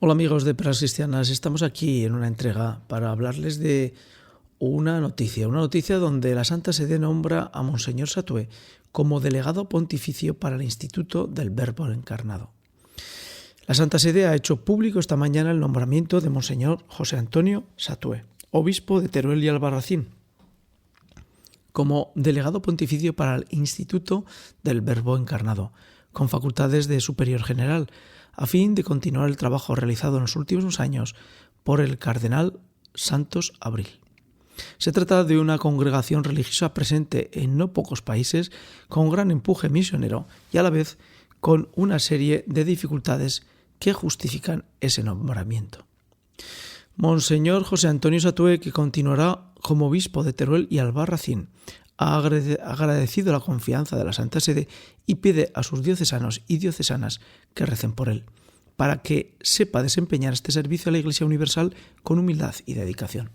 Hola amigos de Perlas Cristianas, estamos aquí en una entrega para hablarles de una noticia donde la Santa Sede nombra a Monseñor Satué como delegado pontificio para el Instituto del Verbo Encarnado. La Santa Sede ha hecho público esta mañana el nombramiento de Monseñor José Antonio Satué, obispo de Teruel y Albarracín, como delegado pontificio para el Instituto del Verbo Encarnado, con facultades de superior general, a fin de continuar el trabajo realizado en los últimos años por el cardenal Santos Abril. Se trata de una congregación religiosa presente en no pocos países, con gran empuje misionero y a la vez con una serie de dificultades que justifican ese nombramiento. Monseñor José Antonio Satué, que continuará como obispo de Teruel y Albarracín, ha agradecido la confianza de la Santa Sede y pide a sus diocesanos y diocesanas que recen por él, para que sepa desempeñar este servicio a la Iglesia Universal con humildad y dedicación.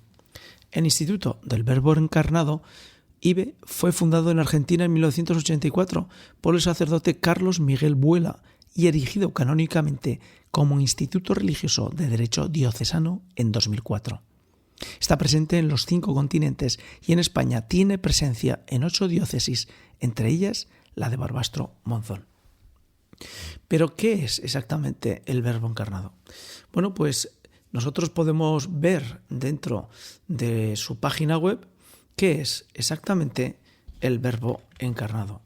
El Instituto del Verbo Encarnado, IVE, fue fundado en Argentina en 1984 por el sacerdote Carlos Miguel Buela y erigido canónicamente como Instituto Religioso de Derecho Diocesano en 2004. Está presente en los 5 continentes y en España tiene presencia en 8 diócesis, entre ellas la de Barbastro Monzón. ¿Pero qué es exactamente el Verbo Encarnado? Bueno, pues nosotros podemos ver dentro de su página web qué es exactamente el Verbo Encarnado.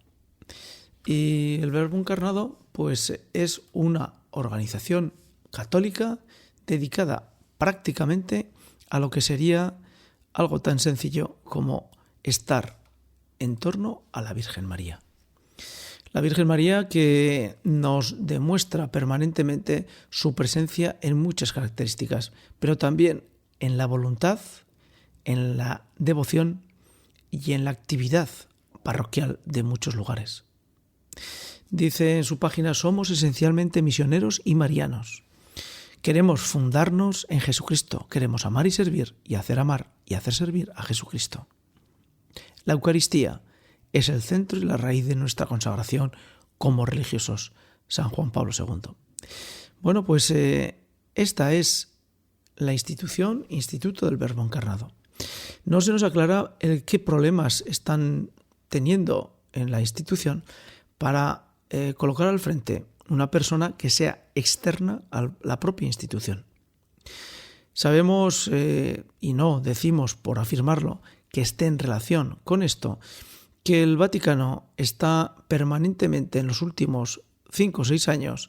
Y el Verbo Encarnado pues es una organización católica dedicada prácticamente a lo que sería algo tan sencillo como estar en torno a la Virgen María. La Virgen María, que nos demuestra permanentemente su presencia en muchas características, pero también en la voluntad, en la devoción y en la actividad parroquial de muchos lugares. Dice en su página: somos esencialmente misioneros y marianos. Queremos fundarnos en Jesucristo, queremos amar y servir y hacer amar y hacer servir a Jesucristo. La Eucaristía es el centro y la raíz de nuestra consagración como religiosos, San Juan Pablo II. Bueno, pues esta es la Instituto del Verbo Encarnado. No se nos aclara qué problemas están teniendo en la institución para colocar al frente una persona que sea externa a la propia institución. Sabemos, y no decimos por afirmarlo, que esté en relación con esto, que el Vaticano está permanentemente en los últimos 5 o 6 años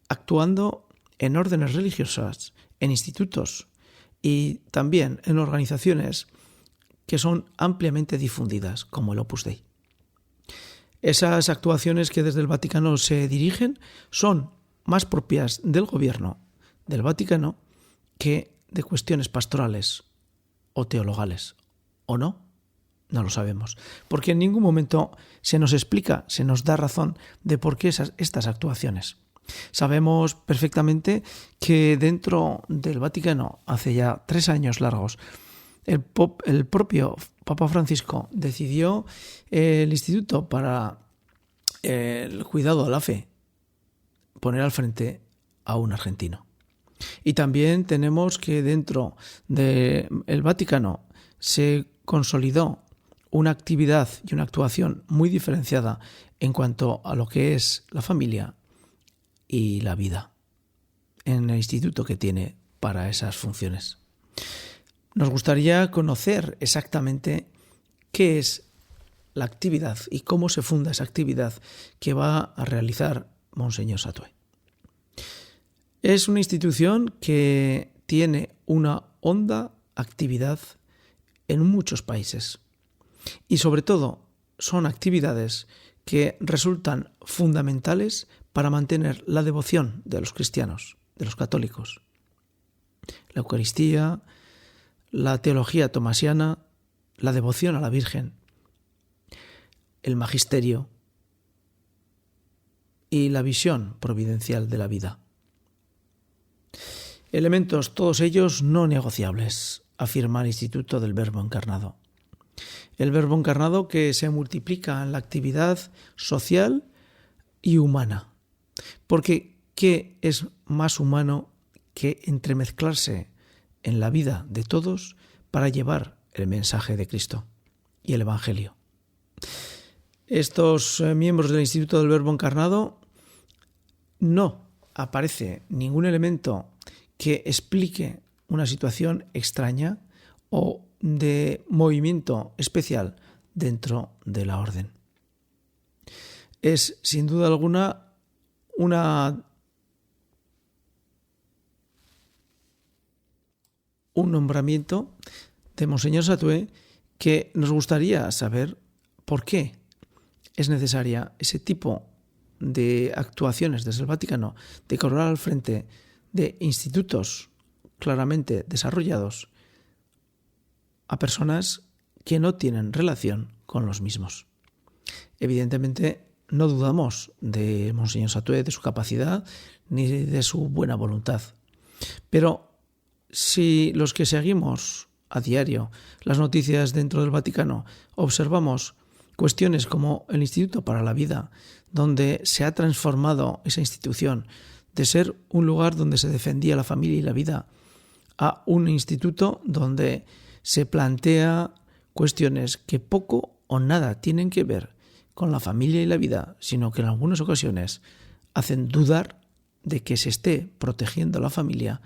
actuando en órdenes religiosas, en institutos y también en organizaciones que son ampliamente difundidas, como el Opus Dei. Esas actuaciones que desde el Vaticano se dirigen son más propias del gobierno del Vaticano que de cuestiones pastorales o teologales. ¿O no? No lo sabemos. Porque en ningún momento se nos explica, se nos da razón de por qué estas actuaciones. Sabemos perfectamente que dentro del Vaticano, hace ya 3 años largos, el propio Papa Francisco decidió el Instituto para el Cuidado de la Fe poner al frente a un argentino. Y también tenemos que dentro del Vaticano se consolidó una actividad y una actuación muy diferenciada en cuanto a lo que es la familia y la vida en el instituto que tiene para esas funciones. Nos gustaría conocer exactamente qué es la actividad y cómo se funda esa actividad que va a realizar Monseñor Satué. Es una institución que tiene una honda actividad en muchos países y sobre todo son actividades que resultan fundamentales para mantener la devoción de los cristianos, de los católicos. La Eucaristía, la teología tomasiana, la devoción a la Virgen, el magisterio y la visión providencial de la vida. Elementos todos ellos no negociables, afirma el Instituto del Verbo Encarnado. El Verbo Encarnado que se multiplica en la actividad social y humana. Porque ¿qué es más humano que entremezclarse en la vida de todos para llevar el mensaje de Cristo y el Evangelio. Estos miembros del Instituto del Verbo Encarnado no aparece ningún elemento que explique una situación extraña o de movimiento especial dentro de la orden. Es, sin duda alguna, un nombramiento de Monseñor Satué que nos gustaría saber por qué es necesaria ese tipo de actuaciones desde el Vaticano de colocar al frente de institutos claramente desarrollados a personas que no tienen relación con los mismos. Evidentemente, no dudamos de Monseñor Satué, de su capacidad ni de su buena voluntad. Pero si los que seguimos a diario las noticias dentro del Vaticano observamos cuestiones como el Instituto para la Vida, donde se ha transformado esa institución de ser un lugar donde se defendía la familia y la vida a un instituto donde se plantea cuestiones que poco o nada tienen que ver con la familia y la vida, sino que en algunas ocasiones hacen dudar de que se esté protegiendo la familia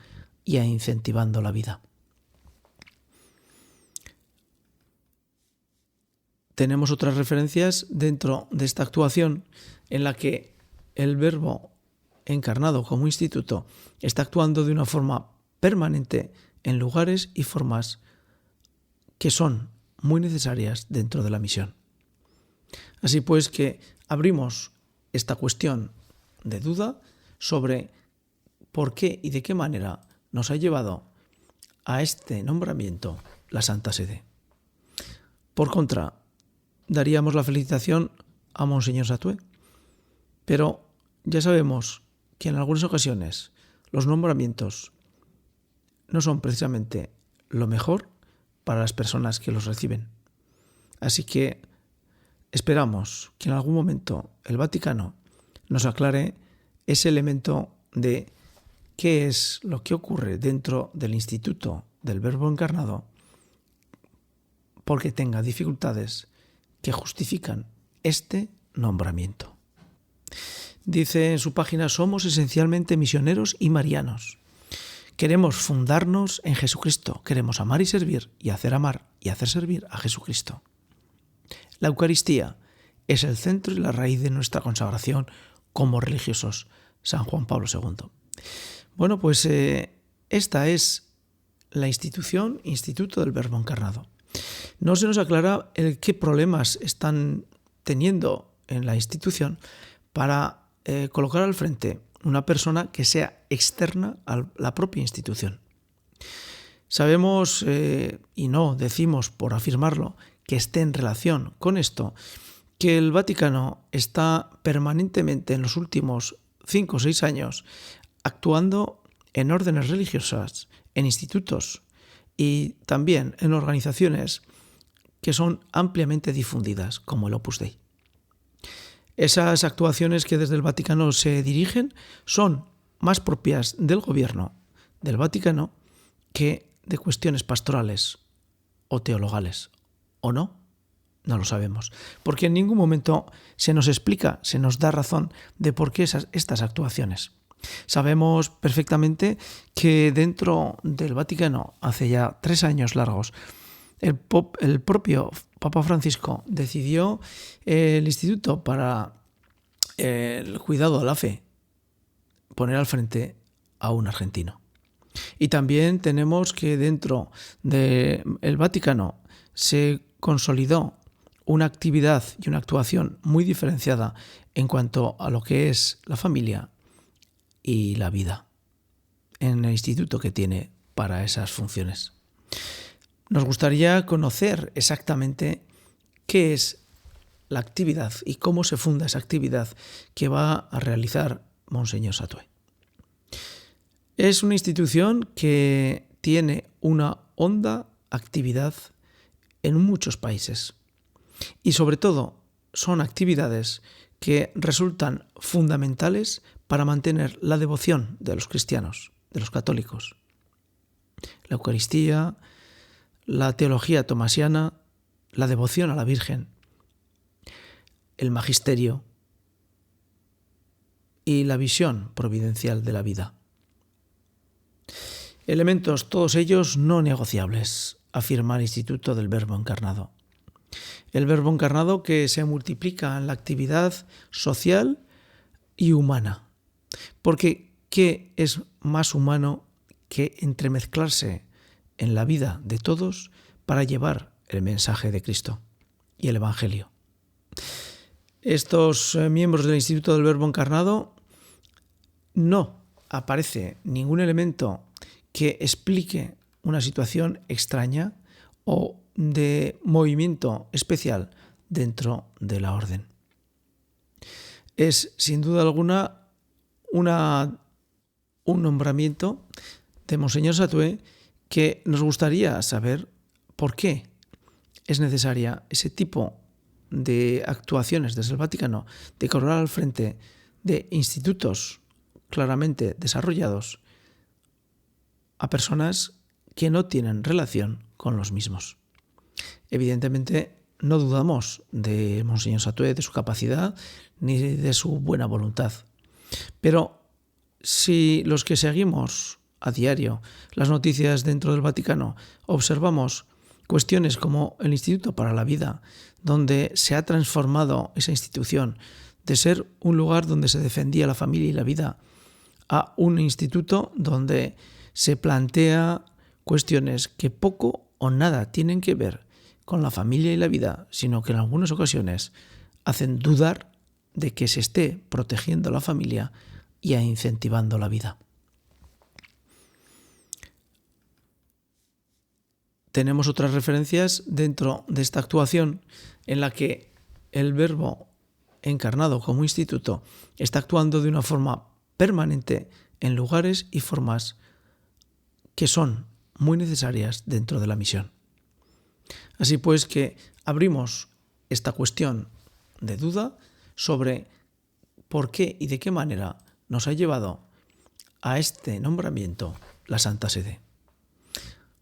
y incentivando la vida. Tenemos otras referencias dentro de esta actuación en la que el Verbo encarnado como instituto está actuando de una forma permanente en lugares y formas que son muy necesarias dentro de la misión. Así pues que abrimos esta cuestión de duda sobre por qué y de qué manera nos ha llevado a este nombramiento la Santa Sede. Por contra, daríamos la felicitación a Monseñor Satué, pero ya sabemos que en algunas ocasiones los nombramientos no son precisamente lo mejor para las personas que los reciben. Así que esperamos que en algún momento el Vaticano nos aclare ese elemento de qué es lo que ocurre dentro del Instituto del Verbo Encarnado porque tenga dificultades que justifican este nombramiento. Dice en su página: somos esencialmente misioneros y marianos. Queremos fundarnos en Jesucristo, queremos amar y servir y hacer amar y hacer servir a Jesucristo. La Eucaristía es el centro y la raíz de nuestra consagración como religiosos. San Juan Pablo II. Bueno, pues esta es la Instituto del Verbo Encarnado. No se nos aclara qué problemas están teniendo en la institución para colocar al frente una persona que sea externa a la propia institución. Sabemos, y no decimos por afirmarlo, que esté en relación con esto, que el Vaticano está permanentemente en los últimos 5 o 6 años actuando en órdenes religiosas, en institutos y también en organizaciones que son ampliamente difundidas, como el Opus Dei. Esas actuaciones que desde el Vaticano se dirigen son más propias del gobierno del Vaticano que de cuestiones pastorales o teologales. ¿O no? No lo sabemos. Porque en ningún momento se nos explica, se nos da razón de por qué estas actuaciones. Sabemos perfectamente que dentro del Vaticano, hace ya 3 años largos, el propio Papa Francisco decidió el Instituto para el Cuidado de la Fe poner al frente a un argentino. Y también tenemos que dentro del Vaticano se consolidó una actividad y una actuación muy diferenciada en cuanto a lo que es la familia y la vida en el instituto que tiene para esas funciones. Nos gustaría conocer exactamente qué es la actividad y cómo se funda esa actividad que va a realizar Monseñor Satué. Es una institución que tiene una honda actividad en muchos países y sobre todo son actividades que resultan fundamentales para mantener la devoción de los cristianos, de los católicos. La Eucaristía, la teología tomasiana, la devoción a la Virgen, el magisterio y la visión providencial de la vida. Elementos todos ellos no negociables, afirma el Instituto del Verbo Encarnado. El Verbo Encarnado que se multiplica en la actividad social y humana. Porque ¿qué es más humano que entremezclarse en la vida de todos para llevar el mensaje de Cristo y el Evangelio? Estos miembros del Instituto del Verbo Encarnado no aparece ningún elemento que explique una situación extraña o de movimiento especial dentro de la orden. Es sin duda alguna un nombramiento de Monseñor Satué que nos gustaría saber por qué es necesaria ese tipo de actuaciones desde el Vaticano, de colocar al frente de institutos claramente desarrollados a personas que no tienen relación con los mismos. Evidentemente, no dudamos de Monseñor Satué, de su capacidad, ni de su buena voluntad. Pero si los que seguimos a diario las noticias dentro del Vaticano observamos cuestiones como el Instituto para la Vida, donde se ha transformado esa institución de ser un lugar donde se defendía la familia y la vida a un instituto donde se plantea cuestiones que poco o nada tienen que ver con la familia y la vida, sino que en algunas ocasiones hacen dudar de que se esté protegiendo la familia y incentivando la vida. Tenemos otras referencias dentro de esta actuación en la que el Verbo encarnado como instituto está actuando de una forma permanente en lugares y formas que son muy necesarias dentro de la misión. Así pues que abrimos esta cuestión de duda sobre por qué y de qué manera nos ha llevado a este nombramiento la Santa Sede.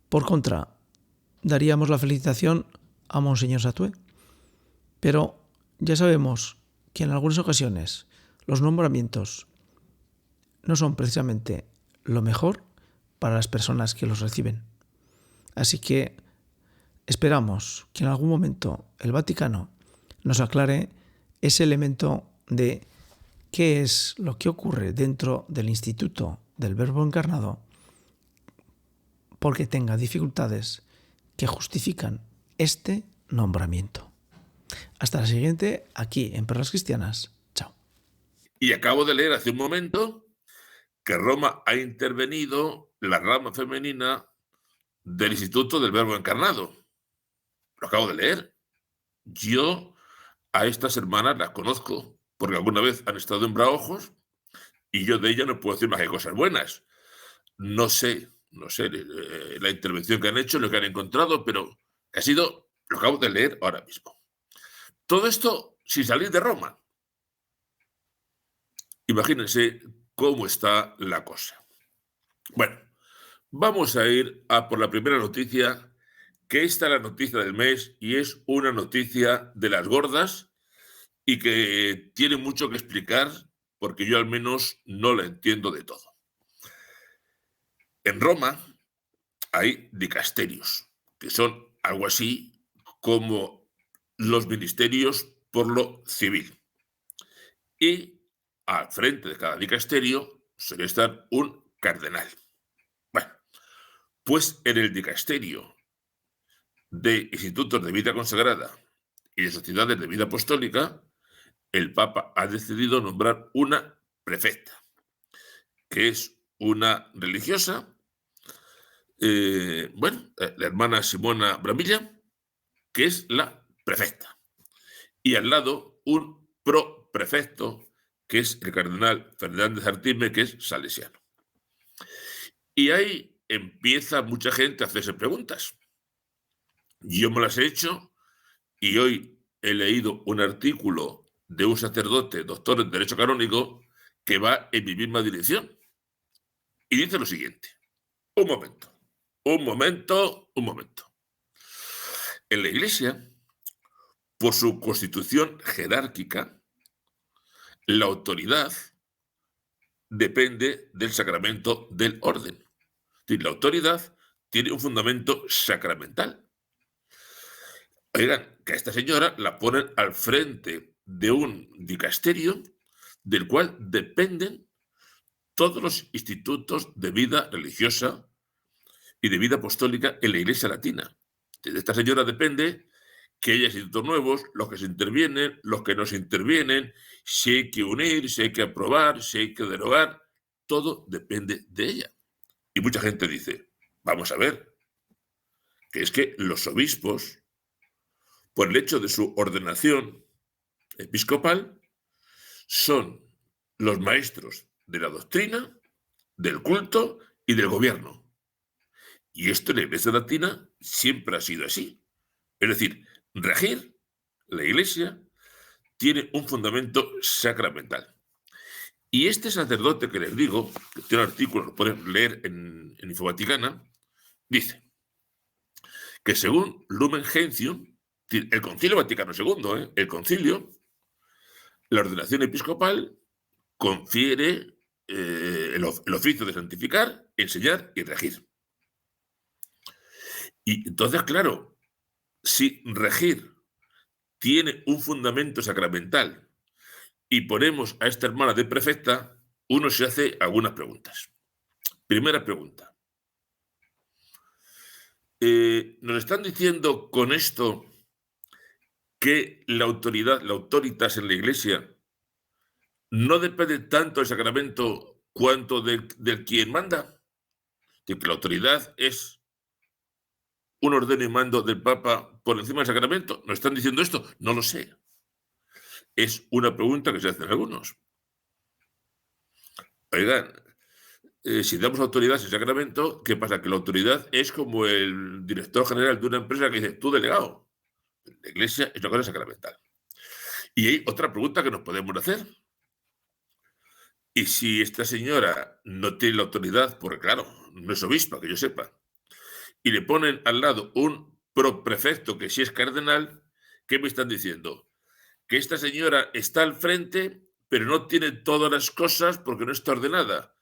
Por contra, daríamos la felicitación a Monseñor Satué, pero ya sabemos que en algunas ocasiones los nombramientos no son precisamente lo mejor para las personas que los reciben. Así que esperamos que en algún momento el Vaticano nos aclare ese elemento de qué es lo que ocurre dentro del Instituto del Verbo Encarnado porque tenga dificultades que justifican este nombramiento. Hasta la siguiente, aquí en Perlas Cristianas. Chao. Y acabo de leer hace un momento que Roma ha intervenido la rama femenina del Instituto del Verbo Encarnado. Lo acabo de leer. Yo a estas hermanas las conozco porque alguna vez han estado en Braojos y yo de ellas no puedo decir más que cosas buenas. No sé la intervención que han hecho, lo que han encontrado, pero ha sido, lo acabo de leer ahora mismo. Todo esto sin salir de Roma. Imagínense cómo está la cosa. Bueno, vamos a ir a por la primera noticia, que esta es la noticia del mes y es una noticia de las gordas y que tiene mucho que explicar porque yo al menos no la entiendo de todo. En Roma hay dicasterios, que son algo así como los ministerios por lo civil. Y al frente de cada dicasterio suele estar un cardenal. Bueno, pues en el dicasterio de Institutos de Vida Consagrada y de Sociedades de Vida Apostólica, el Papa ha decidido nombrar una prefecta, que es una religiosa, la hermana Simona Bramilla, que es la prefecta. Y al lado un proprefecto, que es el cardenal Fernández Artime, que es salesiano. Y ahí empieza mucha gente a hacerse preguntas. Yo me las he hecho y hoy he leído un artículo de un sacerdote, doctor en Derecho Canónico, que va en mi misma dirección. Y dice lo siguiente. Un momento. En la Iglesia, por su constitución jerárquica, la autoridad depende del sacramento del orden. Es decir, la autoridad tiene un fundamento sacramental. Oigan, que a esta señora la ponen al frente de un dicasterio del cual dependen todos los institutos de vida religiosa y de vida apostólica en la Iglesia latina. De esta señora depende que haya institutos nuevos, los que se intervienen, los que no se intervienen, si hay que unir, si hay que aprobar, si hay que derogar, todo depende de ella. Y mucha gente dice, vamos a ver, que es que los obispos, por el hecho de su ordenación episcopal, son los maestros de la doctrina, del culto y del gobierno. Y esto en la Iglesia latina siempre ha sido así. Es decir, regir la Iglesia tiene un fundamento sacramental. Y este sacerdote que les digo, que tiene un artículo, lo pueden leer en Infovaticana, dice que según Lumen Gentium, el Concilio Vaticano II, el concilio, la ordenación episcopal confiere el oficio de santificar, enseñar y regir. Y entonces, claro, si regir tiene un fundamento sacramental y ponemos a esta hermana de prefecta, uno se hace algunas preguntas. Primera pregunta. ¿Nos están diciendo con esto que la autoridad, la autoritas en la Iglesia, no depende tanto del sacramento cuanto del quien manda? Que la autoridad es un orden y mando del Papa por encima del sacramento. ¿Nos están diciendo esto? No lo sé. Es una pregunta que se hacen algunos. Oigan, si damos autoridad sin sacramento, ¿qué pasa? Que la autoridad es como el director general de una empresa que dice, tú delegado. La Iglesia es una cosa sacramental. Y hay otra pregunta que nos podemos hacer. Y si esta señora no tiene la autoridad, porque claro, no es obispa, que yo sepa, y le ponen al lado un proprefecto que sí es cardenal, ¿qué me están diciendo? Que esta señora está al frente, pero no tiene todas las cosas porque no está ordenada.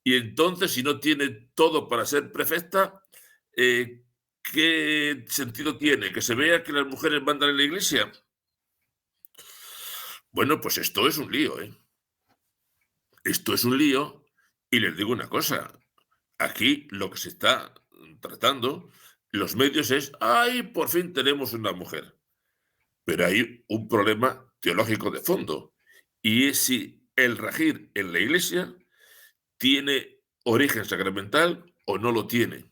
Y entonces, si no tiene todo para ser prefecta, ¿qué sentido tiene? ¿Que se vea que las mujeres mandan en la Iglesia? Bueno, pues esto es un lío, ¿eh? Esto es un lío y les digo una cosa. Aquí lo que se está tratando, los medios es, ¡ay, por fin tenemos una mujer! Pero hay un problema teológico de fondo, y es si el regir en la Iglesia tiene origen sacramental o no lo tiene.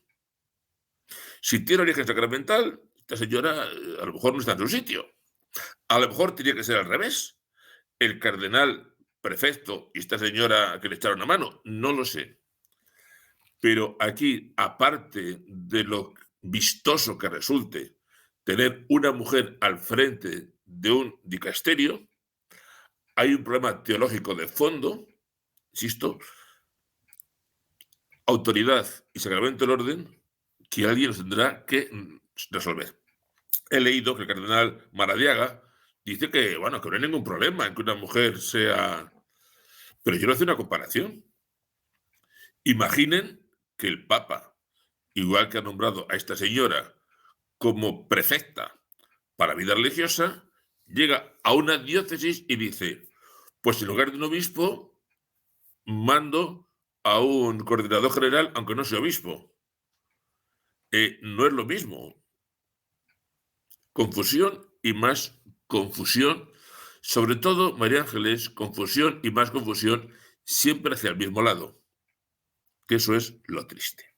Si tiene origen sacramental, esta señora a lo mejor no está en su sitio. A lo mejor tenía que ser al revés. El cardenal prefecto y esta señora que le echaron una mano, no lo sé. Pero aquí, aparte de lo vistoso que resulte tener una mujer al frente de un dicasterio, hay un problema teológico de fondo, insisto, autoridad y sacramento del orden, que alguien nos tendrá que resolver. He leído que el cardenal Maradiaga dice que, bueno, que no hay ningún problema en que una mujer sea... Pero yo no hago una comparación. Imaginen que el Papa, igual que ha nombrado a esta señora como prefecta para vida religiosa, llega a una diócesis y dice, pues en lugar de un obispo, mando a un coordinador general, aunque no sea obispo. No es lo mismo. Confusión y más confusión. Sobre todo, María Ángeles, confusión y más confusión siempre hacia el mismo lado. Que eso es lo triste.